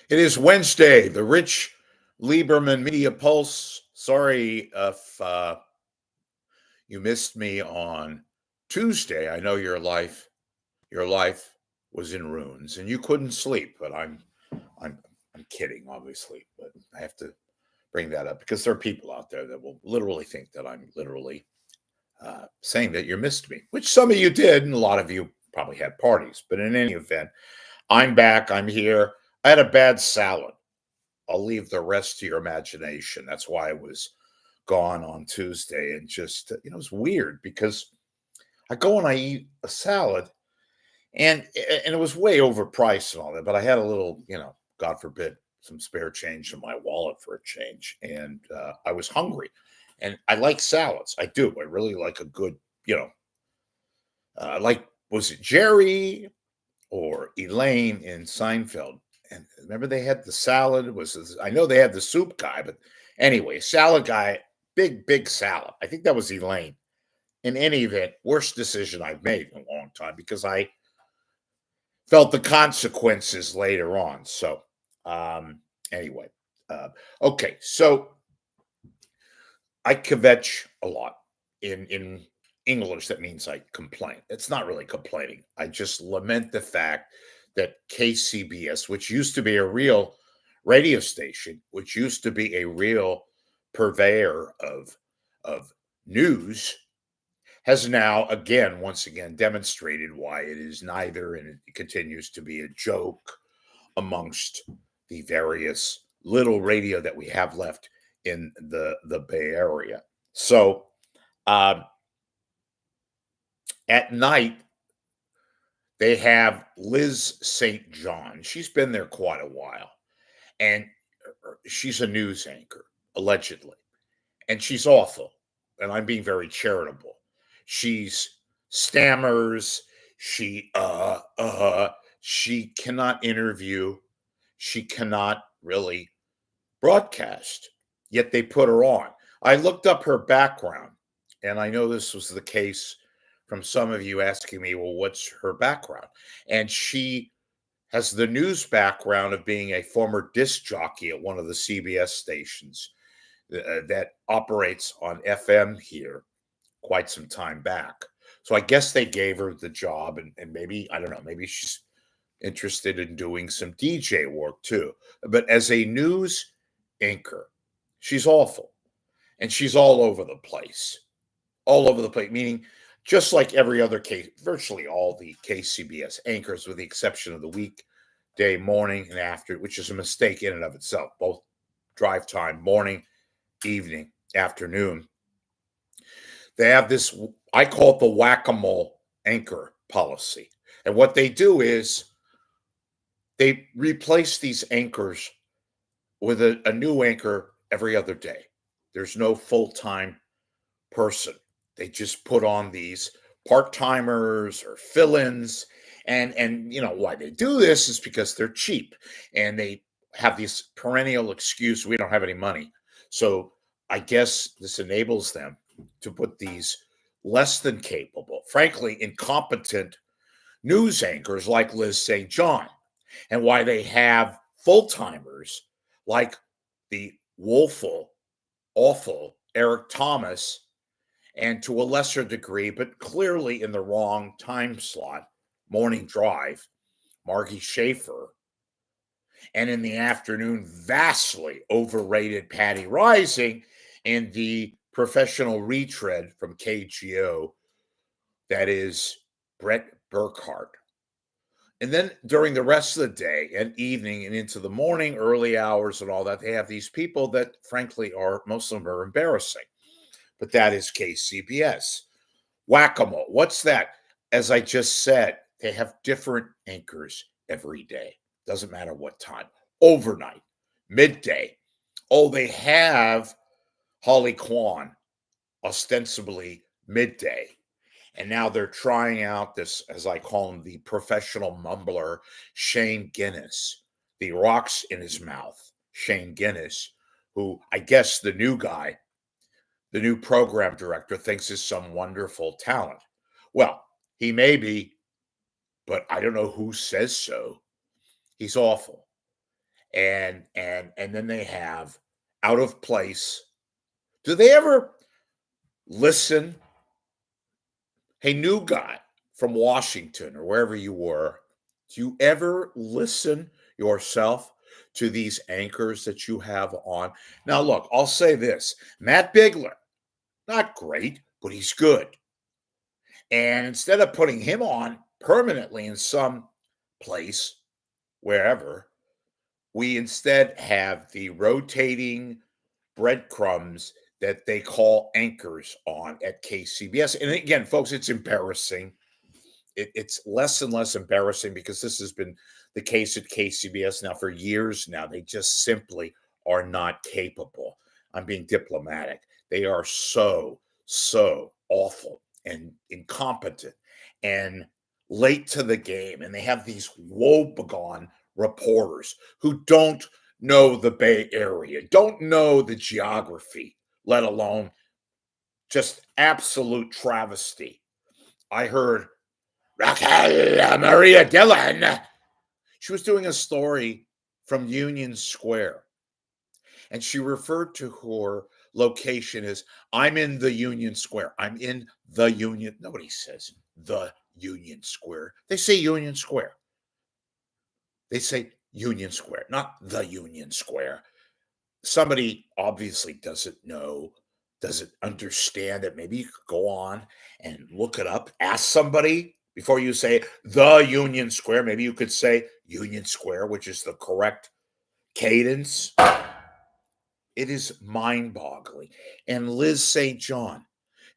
It is Wednesday, the Rich Lieberman Media Pulse. Sorry if you missed me on Tuesday. I know your life was in ruins and you couldn't sleep, but I'm I'm kidding, obviously, but I have to bring that up because there are people out there that will literally think that I'm literally saying that you missed me, which some of you did, and a lot of you probably had parties. But in any event, I'm back. I'm here. I had a bad salad. I'll leave the rest to your imagination. That's why I was gone on Tuesday. And just, it's weird because I go and I eat a salad and it was way overpriced and all that, but I had a little, God forbid, some spare change in my wallet for a change. And I was hungry. And I like salads. I do. I really like a good, like, was it Jerry or Elaine in Seinfeld? And remember they had the salad. I know they had the soup guy, but anyway, salad guy, big salad. I think that was Elaine. In any event, worst decision I've made in a long time because I felt the consequences later on. So anyway, okay. So I kvetch a lot in English. That means I complain. It's not really complaining. I just lament the fact that KCBS, which used to be a real radio station, which used to be a real purveyor of news, has now once again demonstrated why it is neither, and it continues to be a joke amongst the various little radio that we have left in the Bay Area. So at night they have Liz St. John. She's been there quite a while, and she's a news anchor allegedly, and she's awful. And I'm being very charitable. She's stammers. She cannot interview. She cannot really broadcast, yet they put her on. I looked up her background, and I know this was the case from some of you asking me, well, what's her background? And she has the news background of being a former disc jockey at one of the CBS stations that operates on FM here quite some time back. So I guess they gave her the job, and maybe, I don't know, maybe she's interested in doing some DJ work too. But as a news anchor, she's awful. And she's all over the place. All over the place, meaning just like every other case, virtually all the KCBS anchors, with the exception of the weekday morning and after, which is a mistake in and of itself, both drive time, morning, evening, afternoon. They have this, I call it the Wack-a-Mole anchor policy. And what they do is they replace these anchors with a new anchor every other day. There's no full-time person. They just put on these part-timers or fill-ins. And why they do this is because they're cheap. And they have this perennial excuse, we don't have any money. So I guess this enables them to put these less than capable, frankly, incompetent news anchors like Liz St. John, and why they have full-timers like the Woeful, awful Eric Thomas, and to a lesser degree, but clearly in the wrong time slot, morning drive, Margie Schaefer, and in the afternoon, vastly overrated Patty Rising in the professional retread from KGO, that is Brett Burkhart. And then during the rest of the day and evening and into the morning, early hours and all that, they have these people that, frankly, most of them are embarrassing. But that is KCBS. Wack-a-Mole. What's that? As I just said, they have different anchors every day. Doesn't matter what time. Overnight, midday. Oh, they have Holly Kwan, ostensibly midday. And now they're trying out this, as I call him, the professional mumbler, Shane Guinness, the rocks in his mouth, Shane Guinness, who I guess the new guy, the new program director, thinks is some wonderful talent. Well, he may be, but I don't know who says so. He's awful. and then they have out of place. Do they ever listen? Hey, new guy from Washington or wherever you were, do you ever listen yourself to these anchors that you have on? Now, look, I'll say this: Matt Bigler, not great, but he's good. And instead of putting him on permanently in some place, wherever, we instead have the rotating breadcrumbs that they call anchors on at KCBS. And again, folks, it's embarrassing. It's less and less embarrassing because this has been the case at KCBS now for years now. They just simply are not capable. I'm being diplomatic. They are so awful and incompetent and late to the game. And they have these woebegone reporters who don't know the Bay Area, don't know the geography, let alone just absolute travesty. I heard Raquel Maria Dillon. She was doing a story from Union Square, and she referred to her location as I'm in the Union Square. I'm in the Union. Nobody says the Union Square. They say Union Square. They say Union Square, not the Union Square. Somebody obviously doesn't know, doesn't understand it. Maybe you could go on and look it up. Ask somebody before you say the Union Square. Maybe you could say Union Square, which is the correct cadence. It is mind-boggling. And Liz St. John,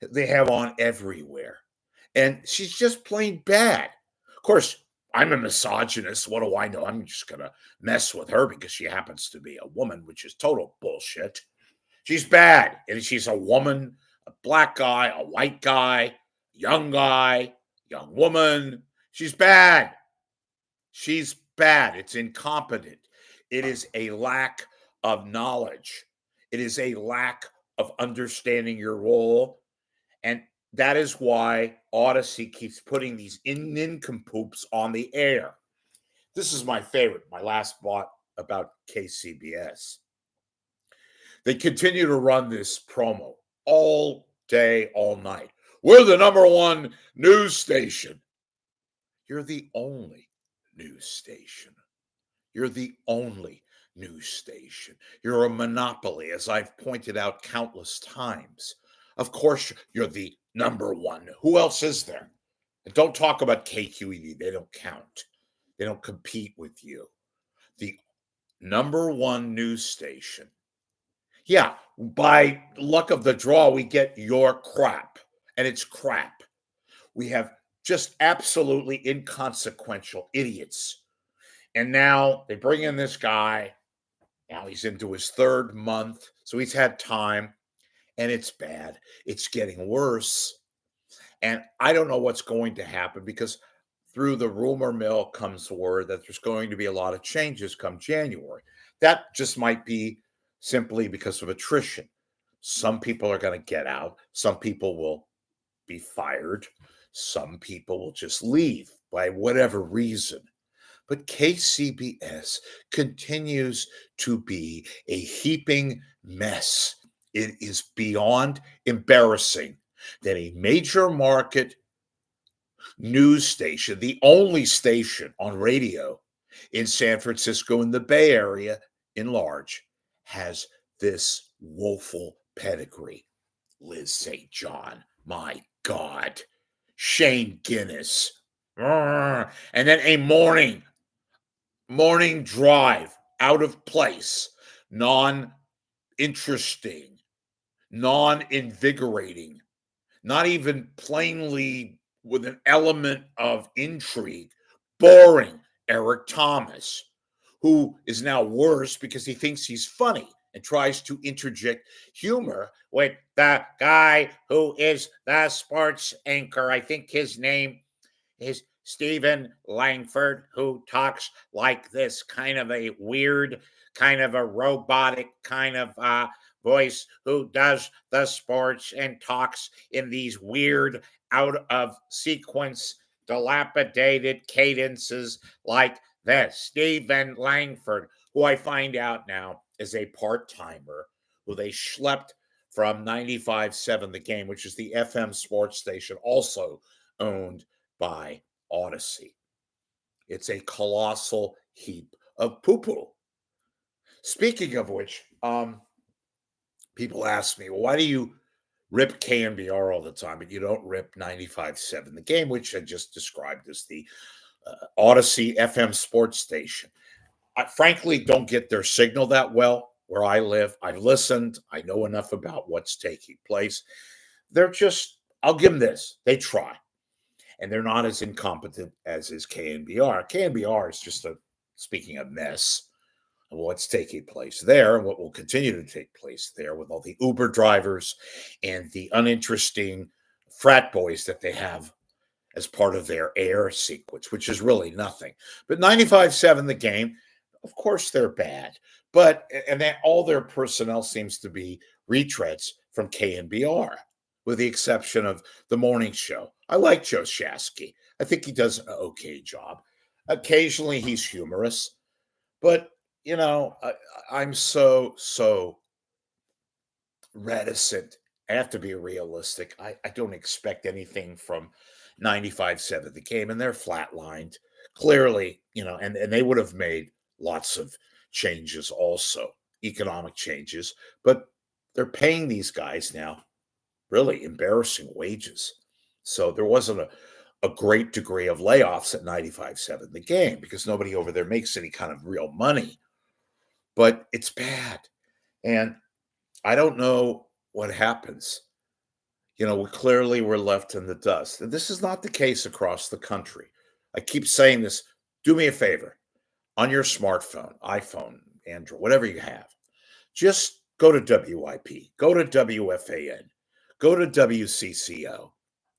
they have on everywhere. And she's just plain bad. Of course, I'm a misogynist. What do I know? I'm just going to mess with her because she happens to be a woman, which is total bullshit. She's bad. And she's a woman, a black guy, a white guy, young guy, young woman. She's bad. She's bad. It's incompetent. It is a lack of knowledge. It is a lack of understanding your role. And that is why Odyssey keeps putting these nincompoops on the air. This is my favorite, my last thought about KCBS. They continue to run this promo all day, all night. We're the number one news station. You're the only news station. You're the only news station. You're a monopoly, as I've pointed out countless times. Of course, you're the number one. Who else is there? And don't talk about KQED. They don't count. They don't compete with you. The number one news station. Yeah, by luck of the draw, we get your crap. And it's crap. We have just absolutely inconsequential idiots. And now they bring in this guy. Now he's into his third month. So he's had time. And it's bad. It's getting worse. And I don't know what's going to happen because through the rumor mill comes word that there's going to be a lot of changes come January. That just might be simply because of attrition. Some people are going to get out. Some people will be fired. Some people will just leave by whatever reason. But KCBS continues to be a heaping mess. It is beyond embarrassing that a major market news station, the only station on radio in San Francisco and the Bay Area in large, has this woeful pedigree. Liz St. John, my God. Shane Guinness. And then a morning drive out of place, non-interesting, non-invigorating, not even plainly with an element of intrigue, boring Eric Thomas, who is now worse because he thinks he's funny and tries to interject humor with the guy who is the sports anchor. I think his name is Stephen Langford, who talks like this kind of a weird, kind of a robotic kind of voice, who does the sports and talks in these weird, out of sequence, dilapidated cadences like That's Stephen Langford, who I find out now is a part timer who they schlepped from 95.7 The Game, which is the FM sports station, also owned by Odyssey. It's a colossal heap of poo poo. Speaking of which, people ask me, well, why do you rip KNBR all the time, but you don't rip 95.7 The Game, which I just described as the Odyssey FM sports station? I frankly don't get their signal that well where I live. I've listened. I know enough about what's taking place. They're just, I'll give them this. They try. And they're not as incompetent as is KNBR. KNBR is just speaking of mess of what's taking place there and what will continue to take place there with all the Uber drivers and the uninteresting frat boys that they have as part of their air sequence, which is really nothing. But 95.7 The Game, of course they're bad, but and that all their personnel seems to be retreads from KNBR, with the exception of the morning show. I like Joe Shasky. I think he does an okay job. Occasionally he's humorous, but I'm so reticent. I have to be realistic. I don't expect anything from 95.7 The Game, and they're flatlined. Clearly, and they would have made lots of changes also, economic changes, but they're paying these guys now really embarrassing wages. So there wasn't a great degree of layoffs at 95.7 The Game because nobody over there makes any kind of real money. But it's bad. And I don't know what happens. We clearly were left in the dust. And this is not the case across the country. I keep saying this. Do me a favor on your smartphone, iPhone, Android, whatever you have. Just go to WIP, go to WFAN, go to WCCO.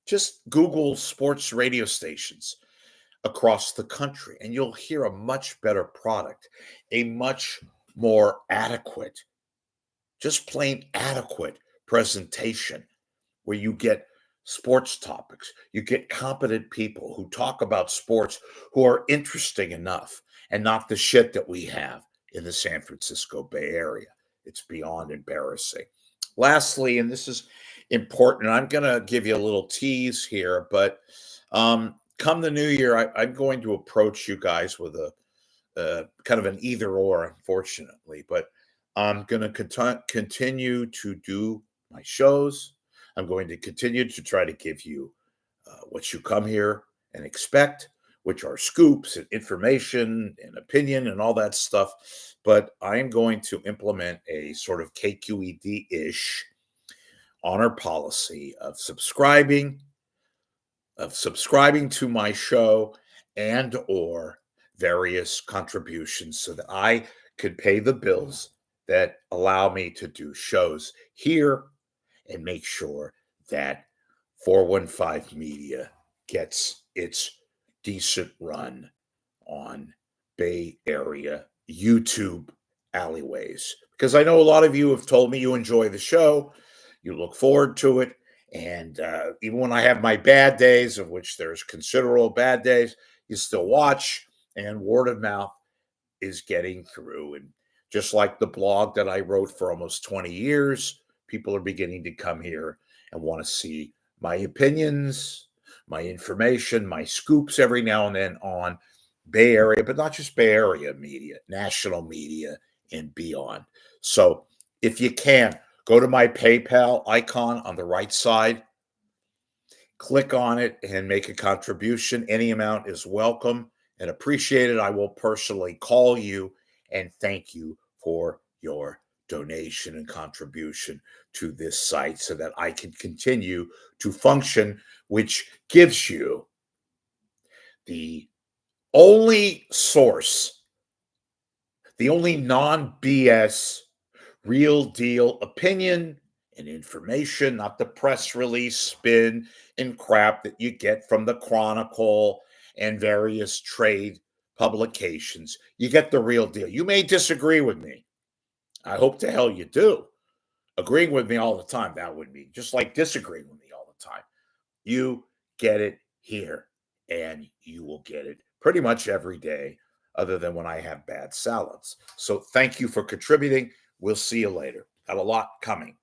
Just Google sports radio stations across the country, and you'll hear a much better product, a much more adequate, just plain adequate presentation where you get sports topics. You get competent people who talk about sports who are interesting enough and not the shit that we have in the San Francisco Bay Area. It's beyond embarrassing. Lastly, and this is important, I'm going to give you a little tease here, but come the new year, I'm going to approach you guys with a kind of an either or, unfortunately, but I'm going to continue to do my shows. I'm going to continue to try to give you what you come here and expect, which are scoops and information and opinion and all that stuff. But I'm going to implement a sort of KQED-ish honor policy of subscribing to my show and or various contributions so that I could pay the bills that allow me to do shows here and make sure that 415 Media gets its decent run on Bay Area YouTube alleyways. Because I know a lot of you have told me you enjoy the show, you look forward to it, and even when I have my bad days, of which there's considerable bad days, you still watch, and word of mouth is getting through. And just like the blog that I wrote for almost 20 years, people are beginning to come here and want to see my opinions, my information, my scoops every now and then on Bay Area, but not just Bay Area media, national media and beyond. So if you can, go to my PayPal icon on the right side, click on it and make a contribution. Any amount is welcome and appreciated. I will personally call you and thank you for your donation and contribution to this site so that I can continue to function, which gives you the only source, the only non-BS, real deal opinion and information, not the press release spin and crap that you get from the Chronicle and various trade publications. You get the real deal. You may disagree with me. I hope to hell you do. Agreeing with me all the time, that would be just like disagreeing with me all the time. You get it here, and you will get it pretty much every day other than when I have bad salads. So thank you for contributing. We'll see you later. Got a lot coming.